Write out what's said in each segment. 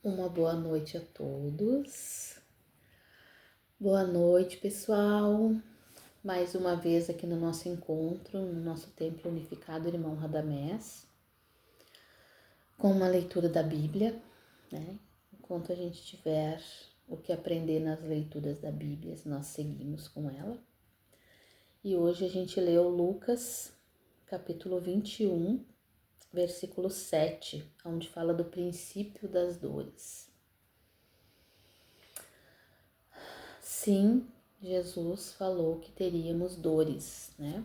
Uma boa noite a todos. Boa noite, pessoal. Mais uma vez aqui no nosso encontro, no nosso Templo Unificado Irmão Radamés, com uma leitura da Bíblia, né? Enquanto a gente tiver o que aprender nas leituras da Bíblia, nós seguimos com ela. E hoje a gente leu Lucas, capítulo 21, versículo 7, onde fala do princípio das dores. Sim, Jesus falou que teríamos dores, né?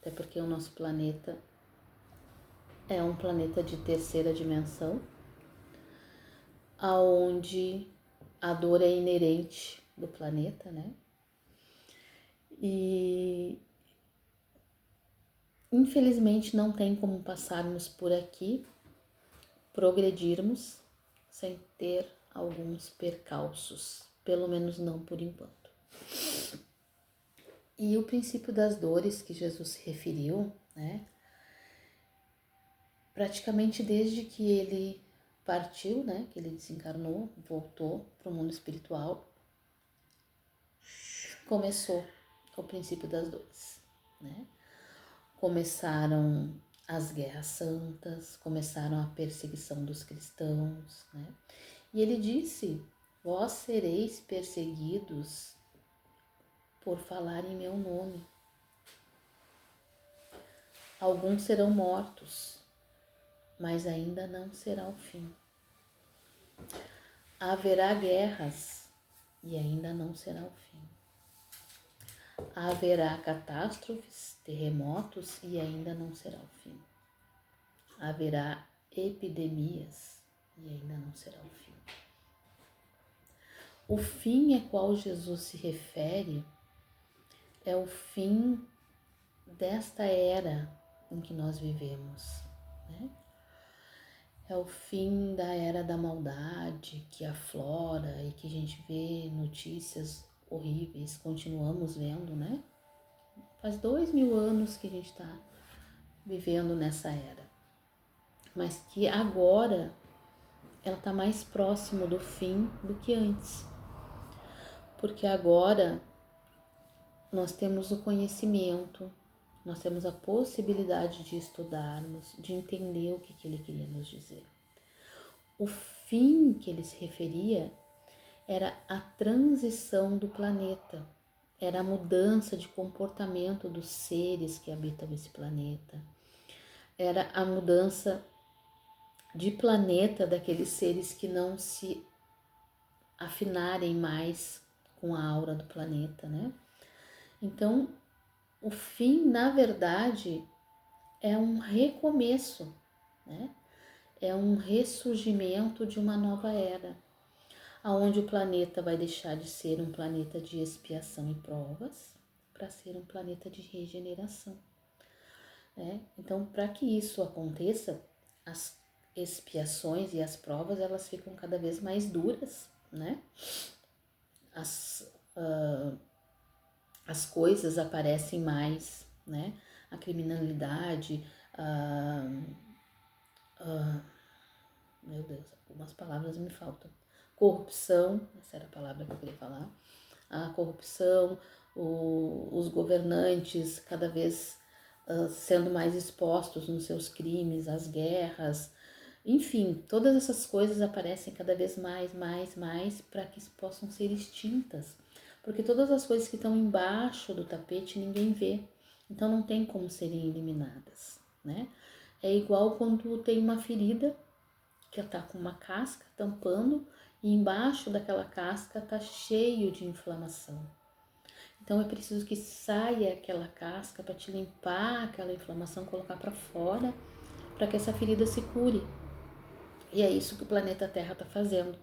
Até porque o nosso planeta é um planeta de terceira dimensão, aonde a dor é inerente do planeta, né? E infelizmente não tem como passarmos por aqui, progredirmos sem ter alguns percalços, pelo menos não por enquanto. E o princípio das dores que Jesus se referiu, né? Praticamente desde que ele partiu, né? Que ele desencarnou, voltou para o mundo espiritual, começou o princípio das dores, né? Começaram as guerras santas, começaram a perseguição dos cristãos, né? E ele disse: vós sereis perseguidos por falar em meu nome. Alguns serão mortos, mas ainda não será o fim. Haverá guerras e ainda não será o fim. Haverá catástrofes, terremotos e ainda não será o fim. Haverá epidemias e ainda não será o fim. O fim a qual Jesus se refere é o fim desta era em que nós vivemos, né? É o fim da era da maldade que aflora e que a gente vê notícias horríveis, continuamos vendo, né? Faz 2000 anos que a gente está vivendo nessa era, mas que agora ela está mais próximo do fim do que antes, porque agora nós temos o conhecimento, nós temos a possibilidade de estudarmos, de entender o que ele queria nos dizer. O fim que ele se referia era a transição do planeta, era a mudança de comportamento dos seres que habitam esse planeta, era a mudança de planeta daqueles seres que não se afinarem mais com a aura do planeta, né? Então, o fim, na verdade, é um recomeço, né? É um ressurgimento de uma nova era, onde o planeta vai deixar de ser um planeta de expiação e provas para ser um planeta de regeneração, né? Então, para que isso aconteça, as expiações e as provas, elas ficam cada vez mais duras, né? As coisas aparecem mais, né? A criminalidade, meu Deus, algumas palavras me faltam. Corrupção, essa era a palavra que eu queria falar. A corrupção, os governantes cada vez sendo mais expostos nos seus crimes, as guerras, enfim, todas essas coisas aparecem cada vez mais para que possam ser extintas. Porque todas as coisas que estão embaixo do tapete ninguém vê, então não tem como serem eliminadas, né? É igual quando tem uma ferida que está com uma casca tampando e embaixo daquela casca está cheio de inflamação. Então é preciso que saia aquela casca para te limpar aquela inflamação, colocar para fora, para que essa ferida se cure. E é isso que o planeta Terra está fazendo.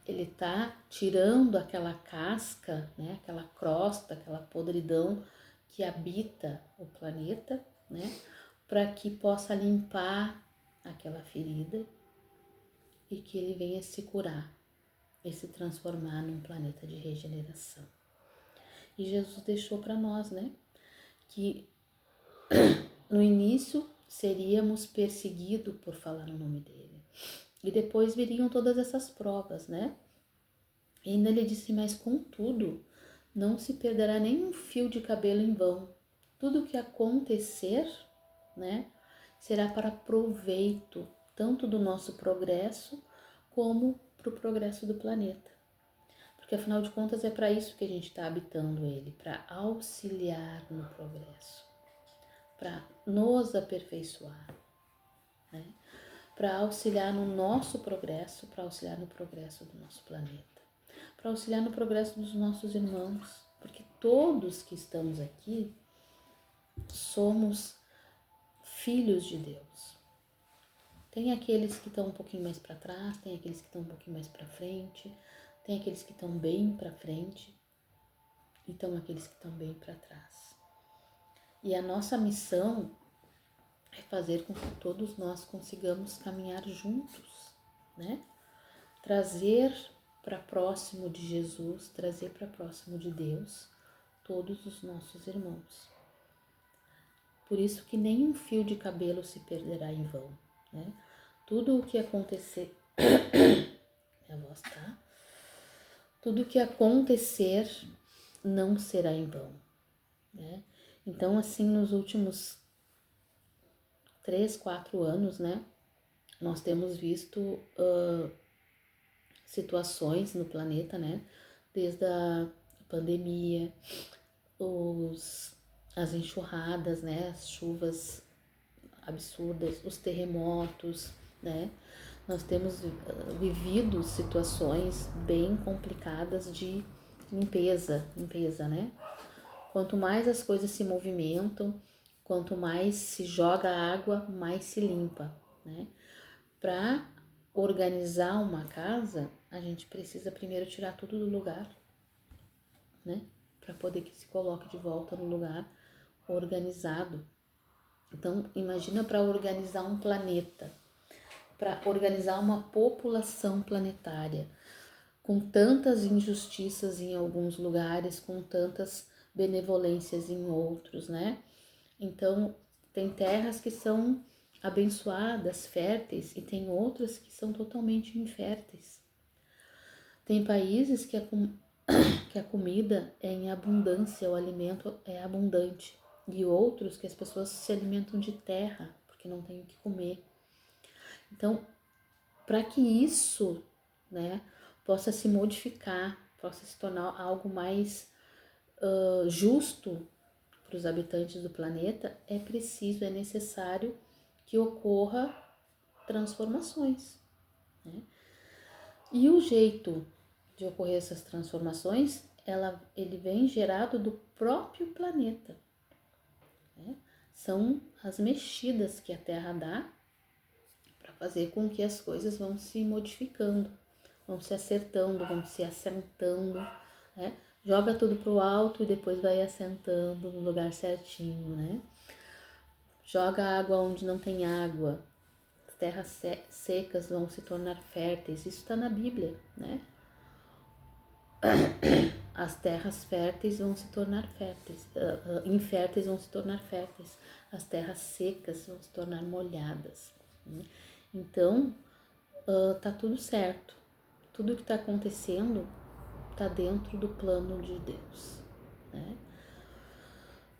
Ele está tirando aquela casca, né, aquela crosta, aquela podridão que habita o planeta, né, para que possa limpar aquela ferida e que ele venha se curar e se transformar num planeta de regeneração. E Jesus deixou para nós, né, que no início seríamos perseguidos por falar o nome dele. E depois viriam todas essas provas, né? E ainda ele disse, mas contudo, não se perderá nem um fio de cabelo em vão. Tudo o que acontecer, né, será para proveito tanto do nosso progresso como para o progresso do planeta. Porque afinal de contas é para isso que a gente está habitando ele, para auxiliar no progresso, para nos aperfeiçoar, né? Para auxiliar no nosso progresso, para auxiliar no progresso do nosso planeta, para auxiliar no progresso dos nossos irmãos, porque todos que estamos aqui somos filhos de Deus. Tem aqueles que estão um pouquinho mais para trás, tem aqueles que estão um pouquinho mais para frente, tem aqueles que estão bem para frente e estão aqueles que estão bem para trás. E a nossa missão é fazer com que todos nós consigamos caminhar juntos, né? Trazer para próximo de Jesus, trazer para próximo de Deus todos os nossos irmãos. Por isso que nenhum fio de cabelo se perderá em vão, né? Tudo o que acontecer, minha voz tá? Tudo o que acontecer não será em vão, né? Então, assim, nos últimos 3, 4 anos, né, nós temos visto situações no planeta, né, desde a pandemia, as enxurradas, né, as chuvas absurdas, os terremotos, né, nós temos vivido situações bem complicadas de limpeza, né, quanto mais as coisas se movimentam, quanto mais se joga água, mais se limpa, né? Para organizar uma casa, a gente precisa primeiro tirar tudo do lugar, né? Para poder que se coloque de volta no lugar organizado. Então, imagina para organizar um planeta, para organizar uma população planetária, com tantas injustiças em alguns lugares, com tantas benevolências em outros, né? Então, tem terras que são abençoadas, férteis, e tem outras que são totalmente inférteis. Tem países que a comida é em abundância, o alimento é abundante, e outros que as pessoas se alimentam de terra, porque não tem o que comer. Então, para que isso, né, possa se modificar, possa se tornar algo mais justo para os habitantes do planeta, é preciso, é necessário que ocorra transformações, né? E o jeito de ocorrer essas transformações, ele vem gerado do próprio planeta, né? São as mexidas que a Terra dá para fazer com que as coisas vão se modificando, vão se acertando, vão se assentando, né? Joga tudo pro alto e depois vai assentando no lugar certinho, né? Joga água onde não tem água, as terras secas vão se tornar férteis, isso está na Bíblia, né? As terras férteis vão se tornar férteis, inférteis vão se tornar férteis, as terras secas vão se tornar molhadas, né? Então, tá tudo certo, tudo que está acontecendo está dentro do plano de Deus, né?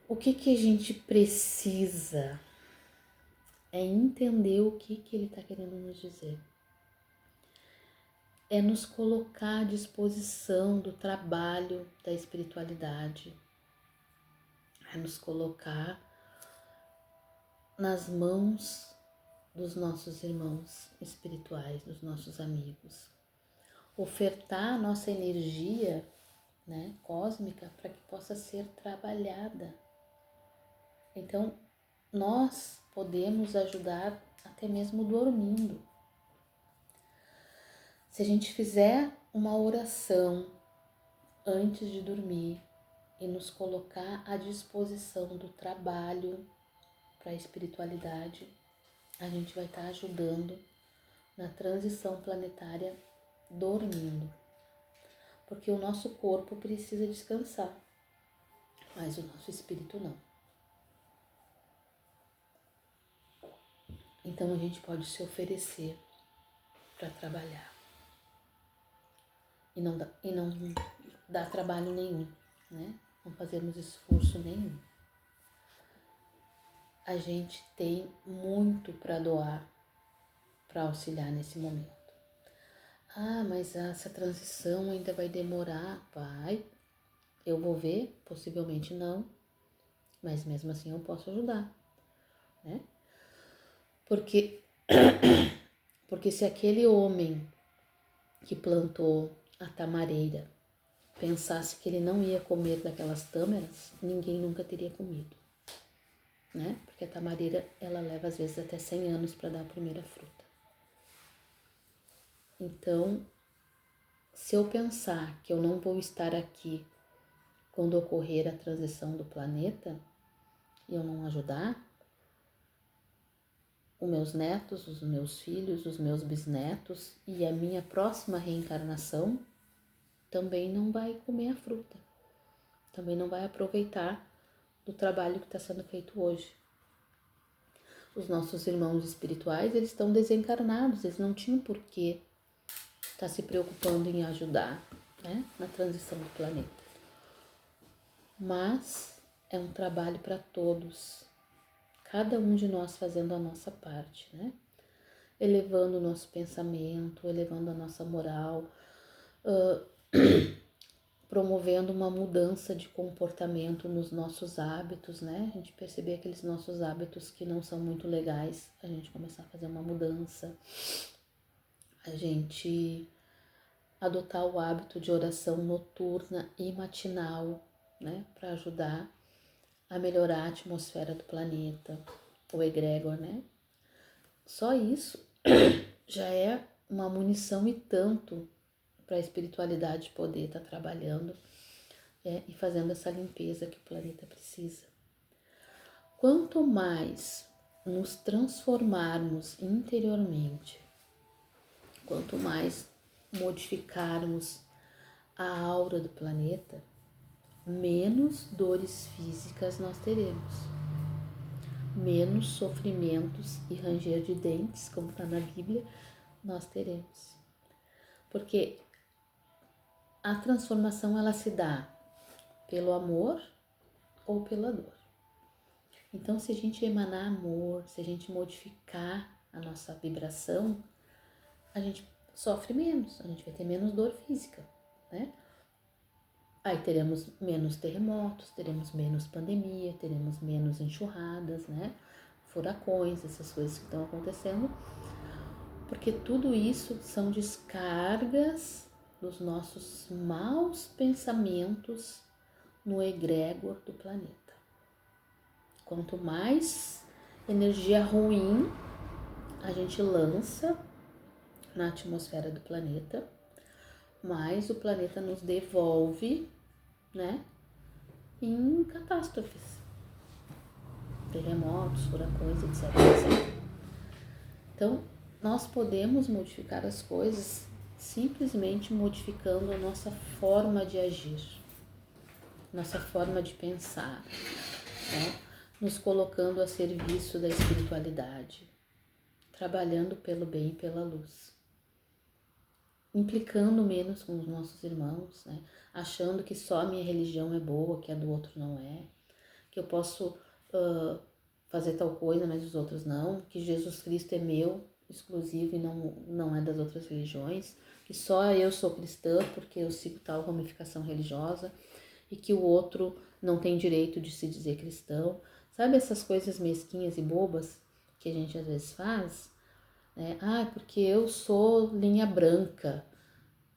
O que a gente precisa é entender o que ele está querendo nos dizer. É nos colocar à disposição do trabalho da espiritualidade. É nos colocar nas mãos dos nossos irmãos espirituais, dos nossos amigos. Ofertar a nossa energia, né, cósmica para que possa ser trabalhada. Então, nós podemos ajudar até mesmo dormindo. Se a gente fizer uma oração antes de dormir e nos colocar à disposição do trabalho para a espiritualidade, a gente vai estar ajudando na transição planetária dormindo. Porque o nosso corpo precisa descansar, mas o nosso espírito não. Então a gente pode se oferecer para trabalhar. E não dá trabalho nenhum, né? Não fazemos esforço nenhum. A gente tem muito para doar, para auxiliar nesse momento. Ah, mas essa transição ainda vai demorar. Vai, eu vou ver, possivelmente não, mas mesmo assim eu posso ajudar, né? Porque se aquele homem que plantou a tamareira pensasse que ele não ia comer daquelas tâmaras, ninguém nunca teria comido, né? Porque a tamareira, ela leva às vezes até 100 anos para dar a primeira fruta. Então, se eu pensar que eu não vou estar aqui quando ocorrer a transição do planeta e eu não ajudar, os meus netos, os meus filhos, os meus bisnetos e a minha próxima reencarnação também não vai comer a fruta, também não vai aproveitar do trabalho que está sendo feito hoje. Os nossos irmãos espirituais, eles estão desencarnados, eles não tinham por que estar se preocupando em ajudar, né, na transição do planeta. Mas é um trabalho para todos, cada um de nós fazendo a nossa parte, né? Elevando o nosso pensamento, elevando a nossa moral, promovendo uma mudança de comportamento nos nossos hábitos, né? A gente perceber aqueles nossos hábitos que não são muito legais, a gente começar a fazer uma mudança, a gente adotar o hábito de oração noturna e matinal, né? Para ajudar a melhorar a atmosfera do planeta, o egrégor, né? Só isso já é uma munição e tanto para a espiritualidade poder estar trabalhando e fazendo essa limpeza que o planeta precisa. Quanto mais nos transformarmos interiormente, quanto mais modificarmos a aura do planeta, menos dores físicas nós teremos, menos sofrimentos e ranger de dentes, como está na Bíblia, nós teremos. Porque a transformação, ela se dá pelo amor ou pela dor. Então, se a gente emanar amor, se a gente modificar a nossa vibração, a gente sofre menos, a gente vai ter menos dor física, né? Aí teremos menos terremotos, teremos menos pandemia, teremos menos enxurradas, né? Furacões, essas coisas que estão acontecendo, porque tudo isso são descargas dos nossos maus pensamentos no egrégor do planeta. Quanto mais energia ruim a gente lança na atmosfera do planeta, mais o planeta nos devolve, né, em catástrofes, terremotos, furacões, etc, etc. Então, nós podemos modificar as coisas simplesmente modificando a nossa forma de agir, nossa forma de pensar, né? Nos colocando a serviço da espiritualidade, trabalhando pelo bem e pela luz, implicando menos com os nossos irmãos, né? Achando que só a minha religião é boa, que a do outro não é, que eu posso fazer tal coisa, mas os outros não, que Jesus Cristo é meu, exclusivo e não é das outras religiões, que só eu sou cristã porque eu sigo tal ramificação religiosa e que o outro não tem direito de se dizer cristão. Sabe essas coisas mesquinhas e bobas que a gente às vezes faz? Né? Ah, porque eu sou linha branca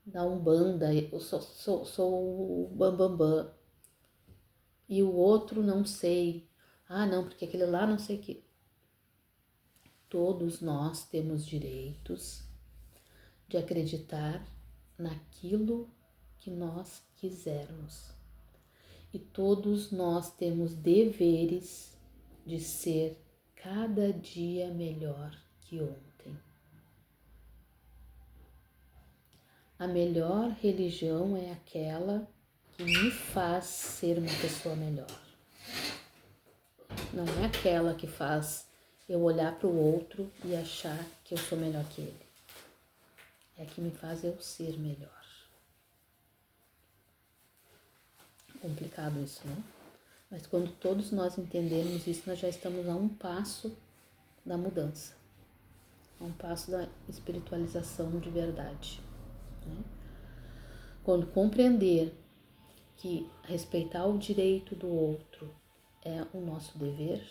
da Umbanda, eu sou o bambambam. E o outro não sei. Ah, não, porque aquele lá não sei o que. Todos nós temos direitos de acreditar naquilo que nós quisermos. E todos nós temos deveres de ser cada dia melhor que ontem. A melhor religião é aquela que me faz ser uma pessoa melhor. Não é aquela que faz eu olhar para o outro e achar que eu sou melhor que ele. é a que me faz eu ser melhor. Complicado isso, né? Mas quando todos nós entendermos isso, nós já estamos a um passo da mudança, a um passo da espiritualização de verdade, né? Quando compreender que respeitar o direito do outro é o nosso dever,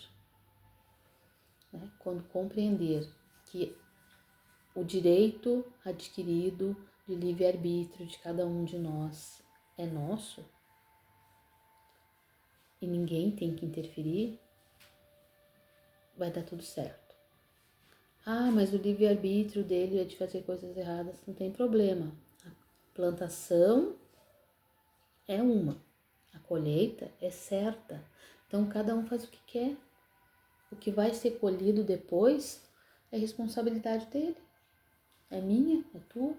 né? Quando compreender que o direito adquirido de livre-arbítrio de cada um de nós é nosso e ninguém tem que interferir, vai dar tudo certo. Ah, mas o livre-arbítrio dele é de fazer coisas erradas, não tem problema. A plantação é uma, a colheita é certa. Então cada um faz o que quer. O que vai ser colhido depois é responsabilidade dele. É minha, é tua.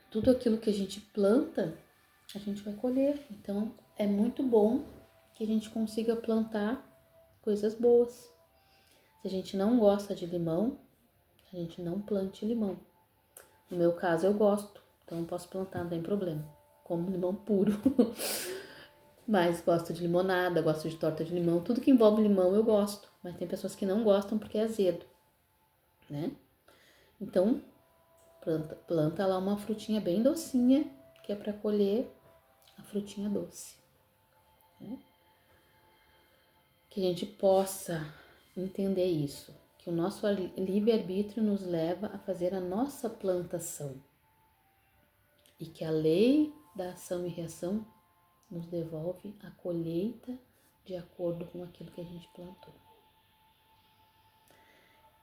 Tudo aquilo que a gente planta, a gente vai colher. Então é muito bom que a gente consiga plantar coisas boas. Se a gente não gosta de limão, a gente não plante limão. No meu caso eu gosto, então eu posso plantar, não tem problema. Como limão puro. Mas gosto de limonada, gosto de torta de limão, tudo que envolve limão eu gosto. Mas tem pessoas que não gostam porque é azedo, né? Então, planta lá uma frutinha bem docinha, que é para colher a frutinha doce, né? Que a gente possa entender isso, que o nosso livre-arbítrio nos leva a fazer a nossa plantação e que a lei da ação e reação nos devolve a colheita de acordo com aquilo que a gente plantou.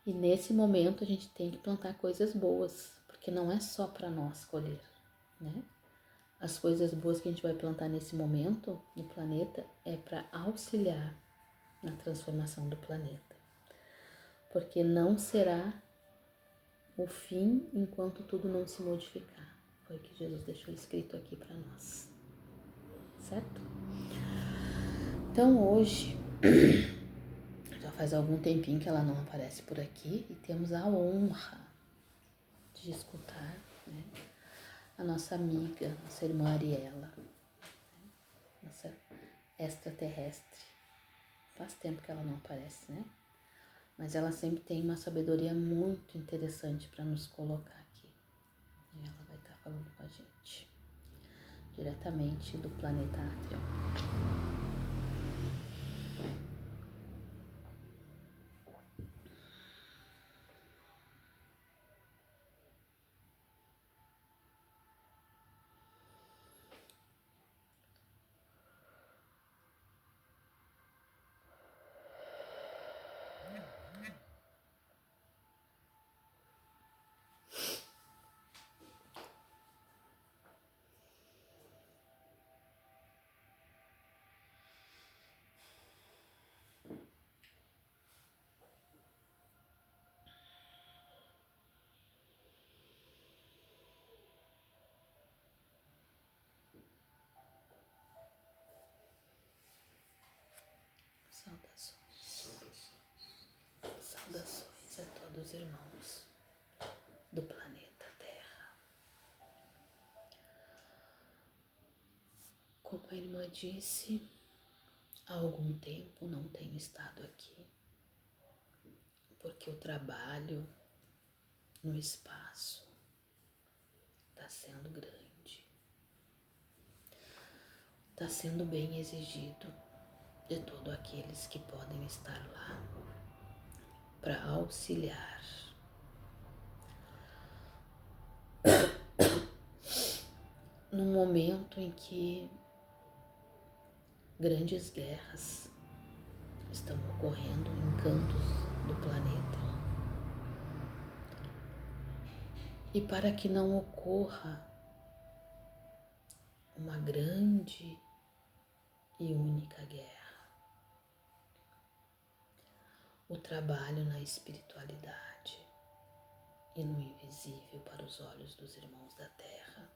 E nesse momento a gente tem que plantar coisas boas, porque não é só para nós colher, né? As coisas boas que a gente vai plantar nesse momento no planeta é para auxiliar na transformação do planeta. Porque não será o fim enquanto tudo não se modificar. Foi o que Jesus deixou escrito aqui para nós. Certo? Então hoje, já faz algum tempinho que ela não aparece por aqui e temos a honra de escutar, né, a nossa amiga, nossa irmã Ariela, nossa extraterrestre. Faz tempo que ela não aparece, né? Mas ela sempre tem uma sabedoria muito interessante para nos colocar aqui. E ela vai estar falando com a gente, diretamente do planeta Atrion. Saudações a todos os irmãos do planeta Terra. Como a irmã disse, há algum tempo não tenho estado aqui, porque o trabalho no espaço está sendo grande, está sendo bem exigido de todos aqueles que podem estar lá para auxiliar. Num momento em que grandes guerras estão ocorrendo em cantos do planeta. E para que não ocorra uma grande e única guerra, o trabalho na espiritualidade e no invisível para os olhos dos irmãos da Terra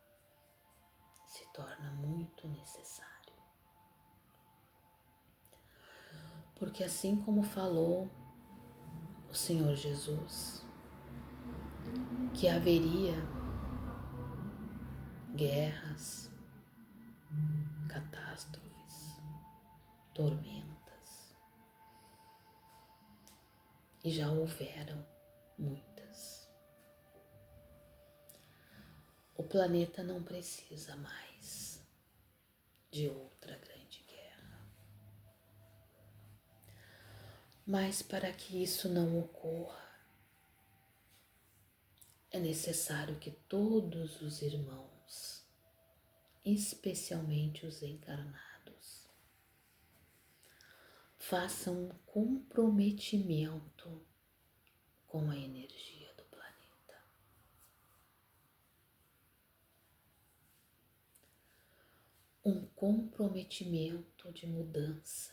se torna muito necessário. Porque assim como falou o Senhor Jesus, que haveria guerras, catástrofes, tormentas. E já houveram muitas. O planeta não precisa mais de outra grande guerra. Mas para que isso não ocorra, é necessário que todos os irmãos, especialmente os encarnados, façam um comprometimento com a energia do planeta. Um comprometimento de mudança,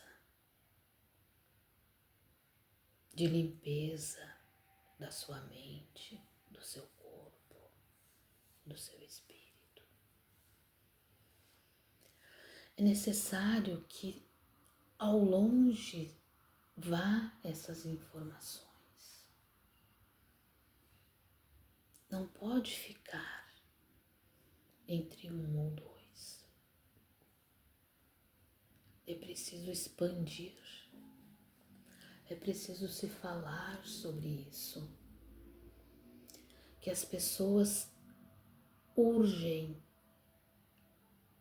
de limpeza da sua mente, do seu corpo, do seu espírito. É necessário que ao longe vá essas informações. Não pode ficar entre um ou dois. É preciso expandir. É preciso se falar sobre isso. Que as pessoas urgem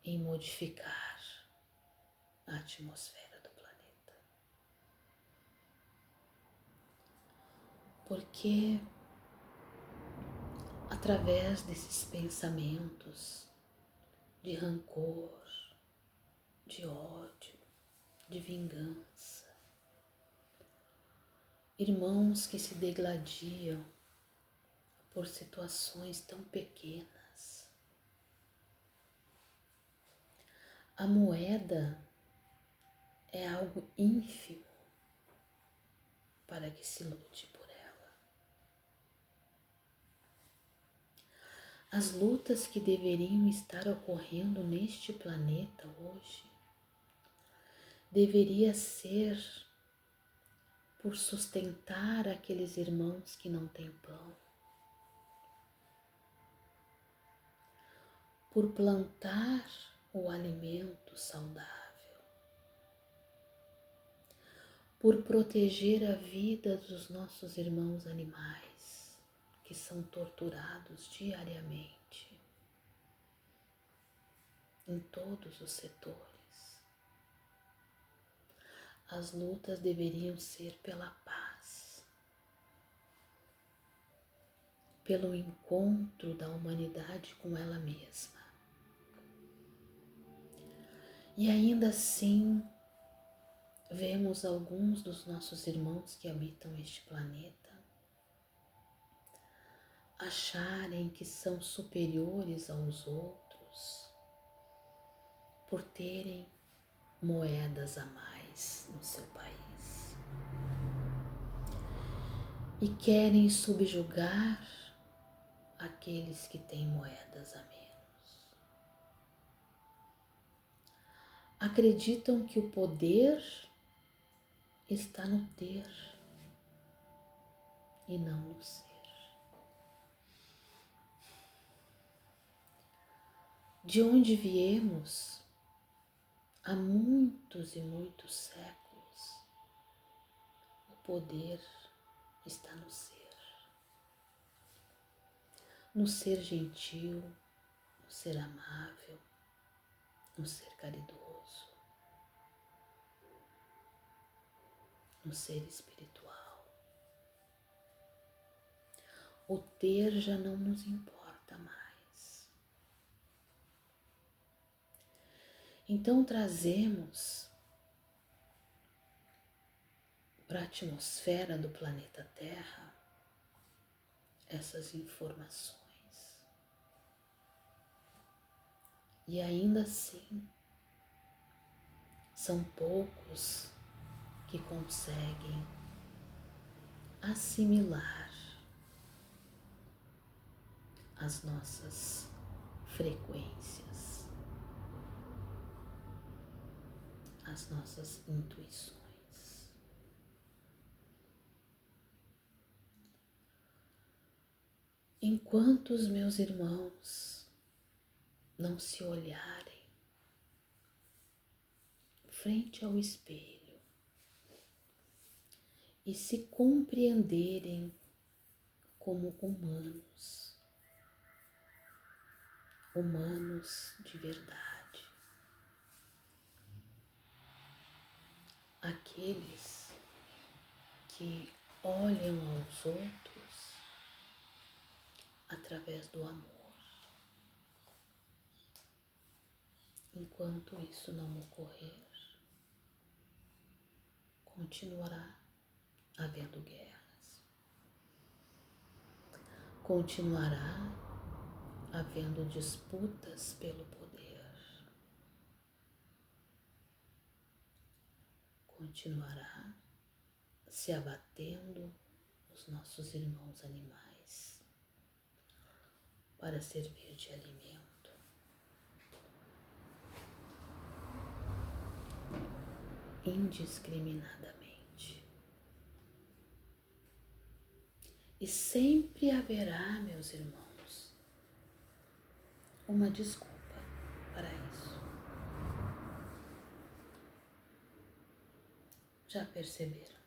em modificar a atmosfera do planeta. Porque através desses pensamentos de rancor, de ódio, de vingança, irmãos que se degladiam por situações tão pequenas. A moeda é algo ínfimo para que se lute por ela. As lutas que deveriam estar ocorrendo neste planeta hoje deveria ser por sustentar aqueles irmãos que não têm pão, por plantar o alimento saudável, por proteger a vida dos nossos irmãos animais que são torturados diariamente em todos os setores. As lutas deveriam ser pela paz, pelo encontro da humanidade com ela mesma. E ainda assim, vemos alguns dos nossos irmãos que habitam este planeta acharem que são superiores aos outros por terem moedas a mais no seu país e querem subjugar aqueles que têm moedas a menos. Acreditam que o poder está no ter e não no ser. De onde viemos há muitos e muitos séculos, o poder está no ser gentil, no ser amável, no ser caridoso, no ser espiritual. O ter já não nos importa mais. Então trazemos para a atmosfera do planeta Terra essas informações. E ainda assim, são poucos que conseguem assimilar as nossas frequências, as nossas intuições. enquanto os meus irmãos não se olharem frente ao espelho e se compreenderem como humanos, humanos de verdade, aqueles que olham aos outros através do amor. Enquanto isso não ocorrer, continuará havendo guerras, continuará havendo disputas pelo poder, continuará se abatendo os nossos irmãos animais para servir de alimento. Indiscriminadamente. E sempre haverá, meus irmãos, uma desculpa para isso. Já perceberam?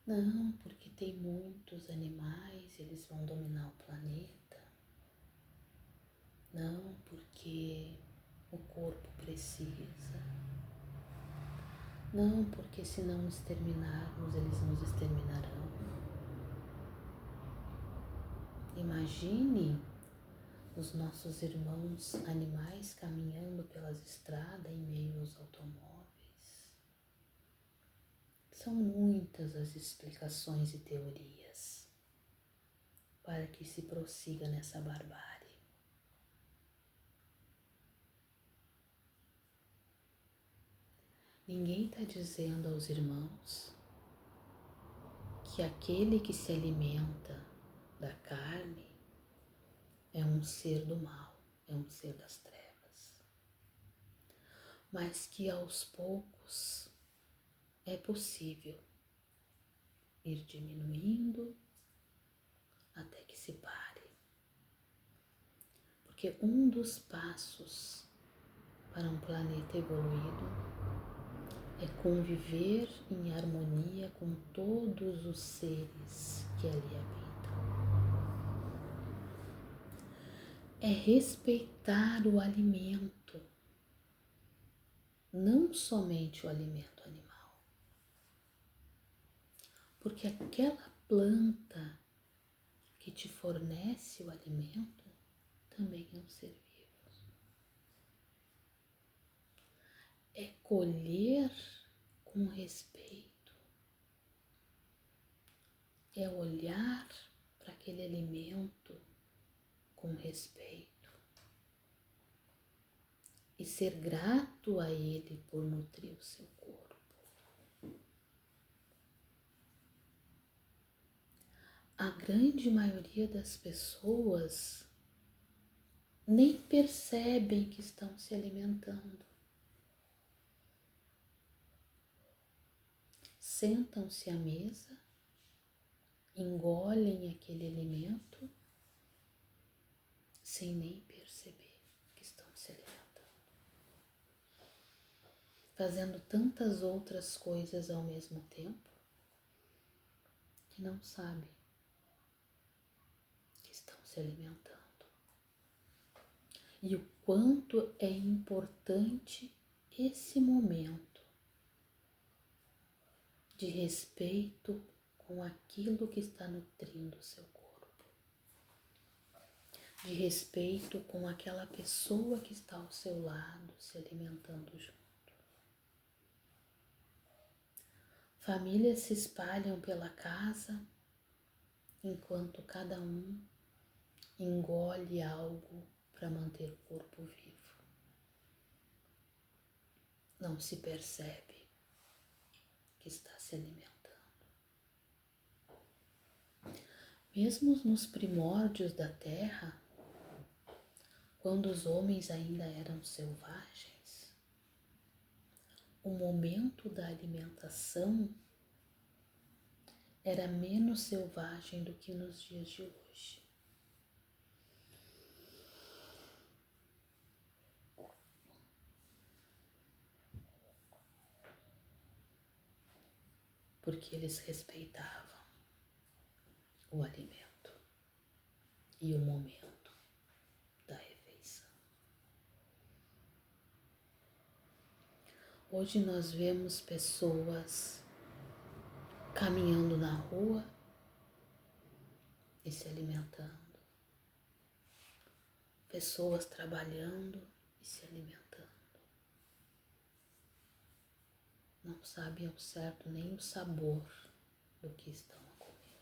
Não, porque tem muitos animais, eles vão dominar o planeta. Não, porque o corpo precisa. Não, porque se não exterminarmos, eles nos exterminarão. Imagine os nossos irmãos animais caminhando pelas estradas em meio aos automóveis. São muitas as explicações e teorias para que se prossiga nessa barbárie. Ninguém está dizendo aos irmãos que aquele que se alimenta da carne é um ser do mal, é um ser das trevas. Mas que aos poucos é possível ir diminuindo até que se pare. Porque um dos passos para um planeta evoluído é conviver em harmonia com todos os seres que ali habitam. É respeitar o alimento, não somente o alimento animal. Porque aquela planta que te fornece o alimento também é um ser vivo. É colher com respeito, é olhar para aquele alimento com respeito e ser grato a ele por nutrir o seu corpo. A grande maioria das pessoas nem percebem que estão se alimentando. Sentam-se à mesa, engolem aquele alimento sem nem perceber que estão se alimentando. Fazendo tantas outras coisas ao mesmo tempo que não sabem que estão se alimentando. E o quanto é importante esse momento de respeito com aquilo que está nutrindo o seu corpo, de respeito com aquela pessoa que está ao seu lado se alimentando junto. Famílias se espalham pela casa enquanto cada um engole algo para manter o corpo vivo. Não se percebe que está se alimentando. Mesmo nos primórdios da terra, quando os homens ainda eram selvagens, o momento da alimentação era menos selvagem do que nos dias de hoje. Porque eles respeitavam o alimento e o momento da refeição. Hoje nós vemos pessoas caminhando na rua e se alimentando, pessoas trabalhando e se alimentando. Não sabem ao certo nem o sabor do que estão a comer.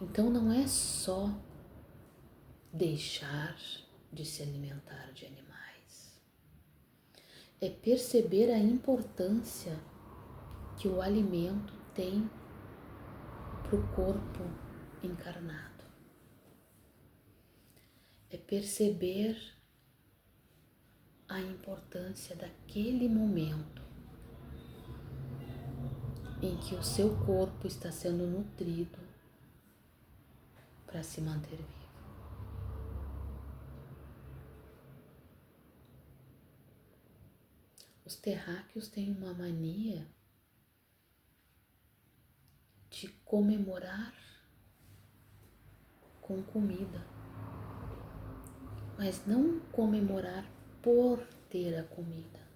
Então não é só deixar de se alimentar de animais, é perceber a importância que o alimento tem para o corpo encarnado. É perceber a importância daquele momento em que o seu corpo está sendo nutrido para se manter vivo. Os terráqueos têm uma mania de comemorar com comida, mas não comemorar por ter a comida.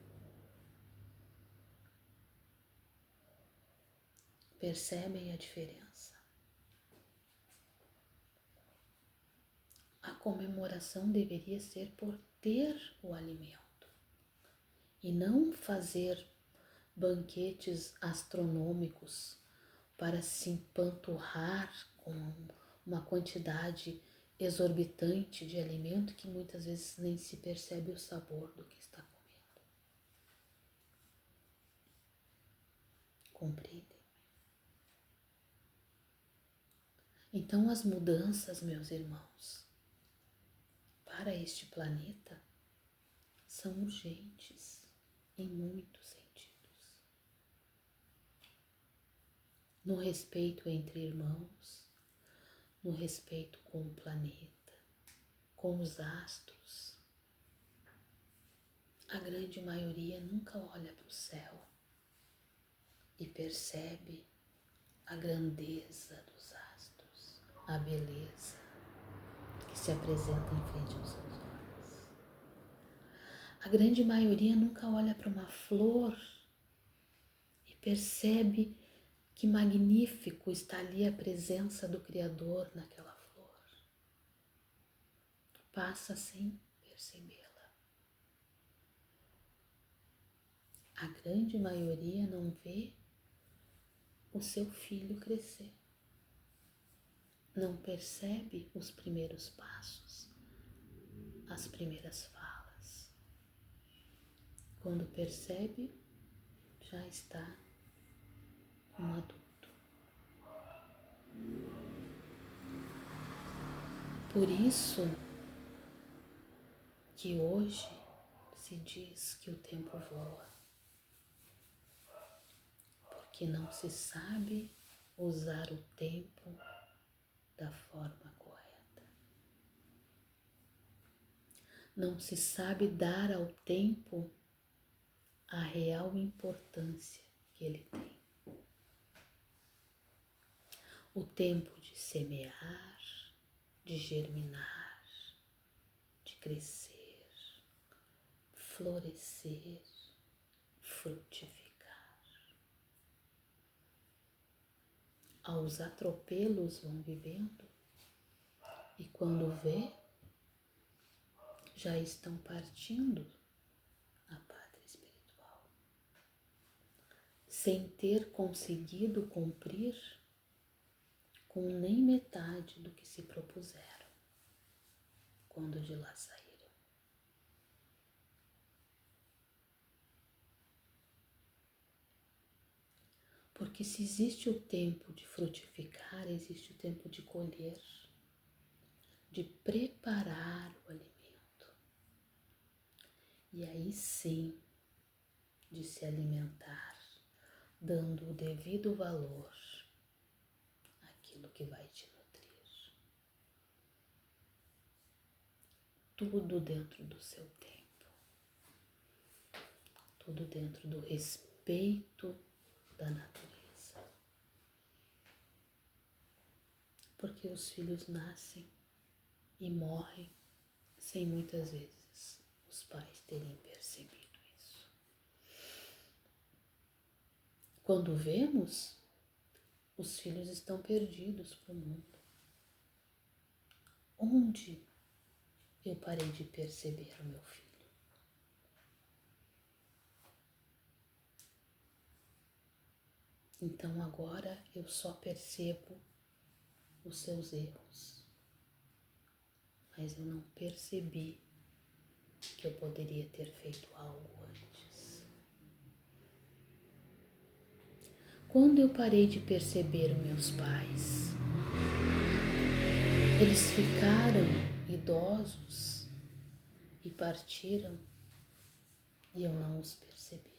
Percebem a diferença? A comemoração deveria ser por ter o alimento e não fazer banquetes astronômicos para se empanturrar com uma quantidade exorbitante de alimento que muitas vezes nem se percebe o sabor do que está comendo. Compreendem? Então as mudanças, meus irmãos, para este planeta são urgentes em muitos sentidos. No respeito entre irmãos, no respeito com o planeta, com os astros. A grande maioria nunca olha para o céu e percebe a grandeza dos astros, a beleza que se apresenta em frente aos seus olhos. A grande maioria nunca olha para uma flor e percebe que magnífico está ali a presença do Criador naquela flor. Passa sem percebê-la. A grande maioria não vê o seu filho crescer. Não percebe os primeiros passos, as primeiras falas. Quando percebe, já está um adulto. Por isso que hoje se diz que o tempo voa, porque não se sabe usar o tempo da forma correta. Não se sabe dar ao tempo a real importância que ele tem. O tempo de semear, de germinar, de crescer, florescer, frutificar. Aos atropelos vão vivendo e quando vê, já estão partindo a pátria espiritual, sem ter conseguido cumprir com nem metade do que se propuseram quando de lá saíram. Porque se existe o tempo de frutificar, existe o tempo de colher, de preparar o alimento. E aí sim, de se alimentar dando o devido valor àquilo que vai te nutrir. Tudo dentro do seu tempo, tudo dentro do respeito da natureza. Porque os filhos nascem e morrem sem muitas vezes os pais terem percebido isso. Quando vemos, os filhos estão perdidos para o mundo. Onde eu parei de perceber o meu filho? Então agora eu só percebo os seus erros, mas eu não percebi que eu poderia ter feito algo antes. Quando eu parei de perceber meus pais, eles ficaram idosos e partiram e eu não os percebi,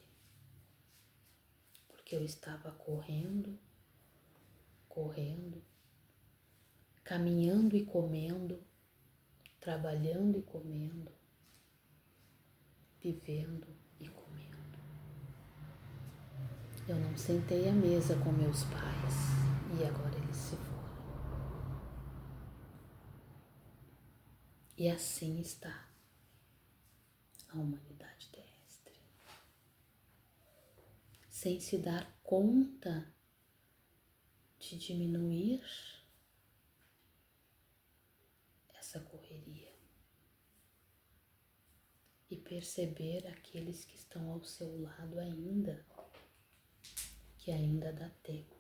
porque eu estava correndo, caminhando e comendo, trabalhando e comendo, vivendo e comendo. Eu não sentei à mesa com meus pais e agora eles se foram. E assim está a humanidade terrestre, sem se dar conta de diminuir essa correria e perceber aqueles que estão ao seu lado ainda, que ainda dá tempo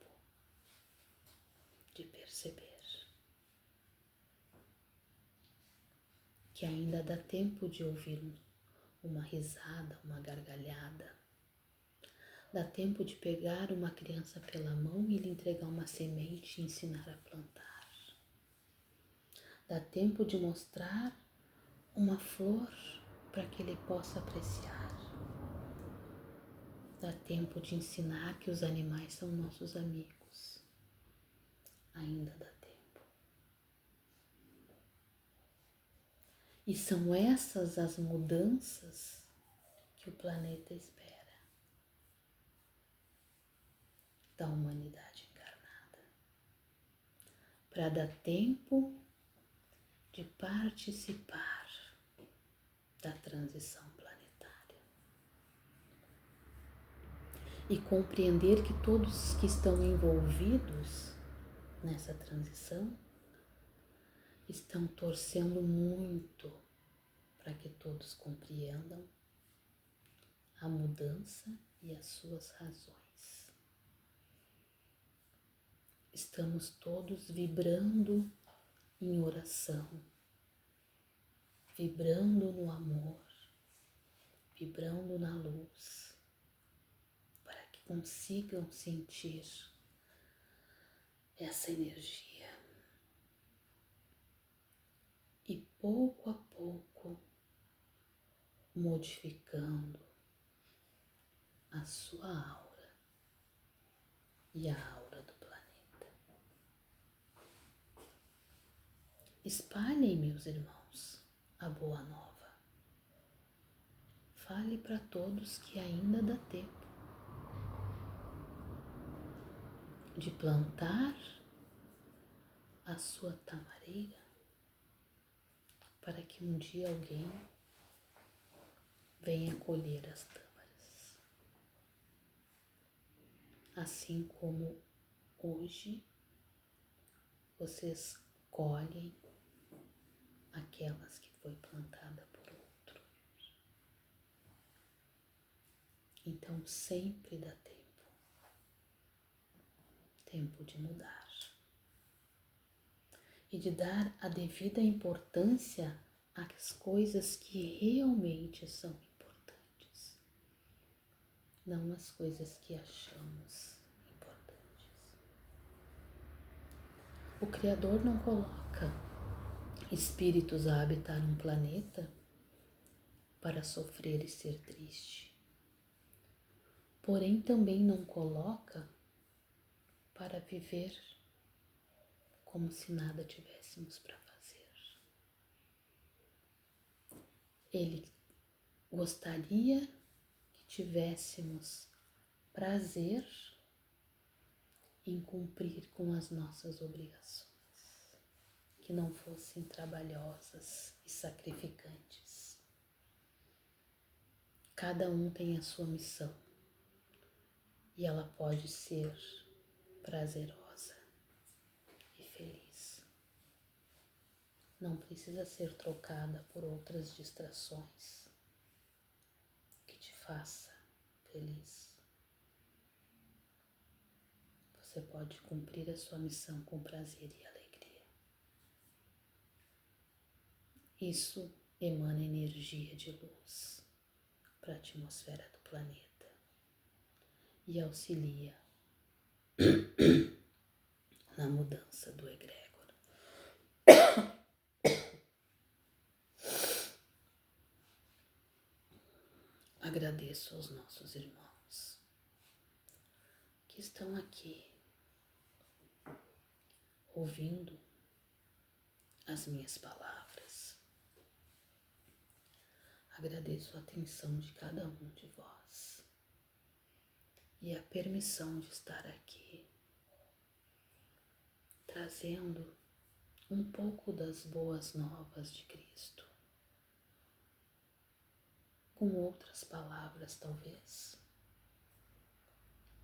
de perceber, que ainda dá tempo de ouvir uma risada, uma gargalhada. Dá tempo de pegar uma criança pela mão e lhe entregar uma semente e ensinar a plantar. Dá tempo de mostrar uma flor para que ele possa apreciar. Dá tempo de ensinar que os animais são nossos amigos. Ainda dá tempo. E são essas as mudanças que o planeta espera da humanidade encarnada, para dar tempo de participar da transição planetária e compreender que todos que estão envolvidos nessa transição estão torcendo muito para que todos compreendam a mudança e as suas razões. Estamos todos vibrando em oração, vibrando no amor, vibrando na luz, para que consigam sentir essa energia. E pouco a pouco modificando a sua aura e a aura do planeta. Espalhem, meus irmãos, a boa nova. Fale para todos que ainda dá tempo de plantar a sua tamareira para que um dia alguém venha colher as tâmaras. Assim como hoje vocês colhem aquelas que foi plantada por outro. Então sempre dá tempo de mudar e de dar a devida importância às coisas que realmente são importantes, não as coisas que achamos importantes. O Criador não coloca espíritos a habitar um planeta para sofrer e ser triste. porém também não coloca para viver como se nada tivéssemos para fazer. Ele gostaria que tivéssemos prazer em cumprir com as nossas obrigações, que não fossem trabalhosas e sacrificantes. Cada um tem a sua missão e ela pode ser prazerosa e feliz. Não precisa ser trocada por outras distrações que te faça feliz. Você pode cumprir a sua missão com prazer e alegria. Isso emana energia de luz para a atmosfera do planeta e auxilia na mudança do egrégor. Agradeço aos nossos irmãos que estão aqui ouvindo as minhas palavras. Agradeço a atenção de cada um de vós e a permissão de estar aqui, trazendo um pouco das boas novas de Cristo, com outras palavras talvez,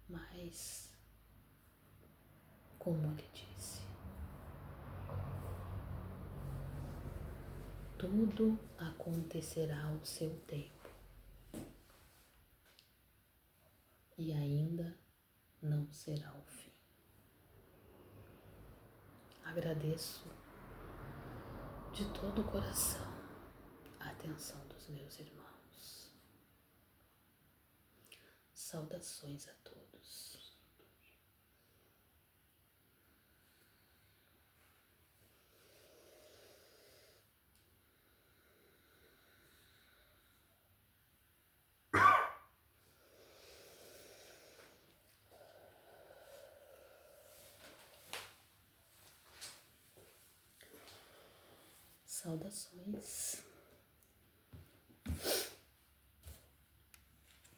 mas como ele disse, tudo acontecerá ao seu tempo e ainda não será o fim. Agradeço de todo o coração a atenção dos meus irmãos. Saudações a todos. Saudações.